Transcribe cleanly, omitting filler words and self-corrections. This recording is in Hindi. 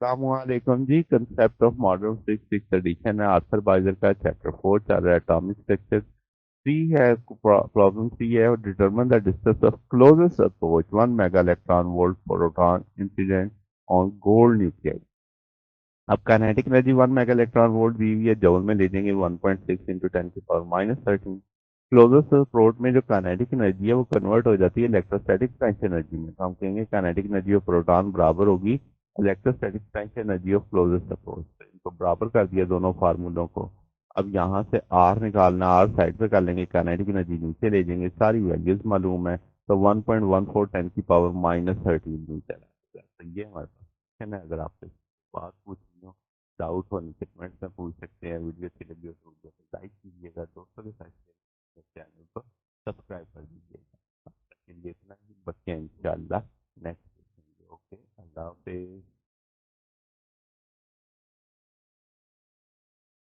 अस्सलामुअलैकुम जी। Concept of modern physics six edition है। आर्थर बाइजर का चैप्टर 4 चल रहा है। एटॉमिक स्ट्रक्चर सी है। प्रॉब्लम सी है, और determine the distance of closest approach 1 mega electron volt proton incident on gold nuclei. अब kinetic energy 1 mega electron volt दी हुई है, जूल में ले जाएंगे 1.6 इंटू 10⁻13। क्लोजेस्ट अप्रोच में जो काइनेटिक एनर्जी है वो कन्वर्ट हो जाती है इलेक्ट्रोस्टैटिक पोटेंशियल एनर्जी में। तो हम कहेंगे काइनेटिक एनर्जी ऑफ प्रोटॉन बराबर होगी electrostatic potential energy of closest approach. इनको बराबर कर दिया दोनों फार्मूलों को। अब यहाँ से आर निकालना, आर साइड पे कर लेंगे, काइनेटिक एनर्जी नीचे ले जाएंगे, सारी वैल्यूज मालूम है। तो 1.14 10⁻13 जूल चला जाएगा। तो ये हमारे पास क्वेश्चन है। अगर आपसे बात पूछनी हो, डाउट हो, नीचे कमेंट्स में पूछ सकते हैं। वीडियो अच्छी लगी हो तो वीडियो को लाइक कीजिएगा, दोस्तों के साथ शेयर, चैनल को सब्सक्राइब कर दीजिएगा। तब तक के लिए इतना ही, बच्चे इंशाल्लाह नेक्स्ट। ओके, अल्लाह हाफिज।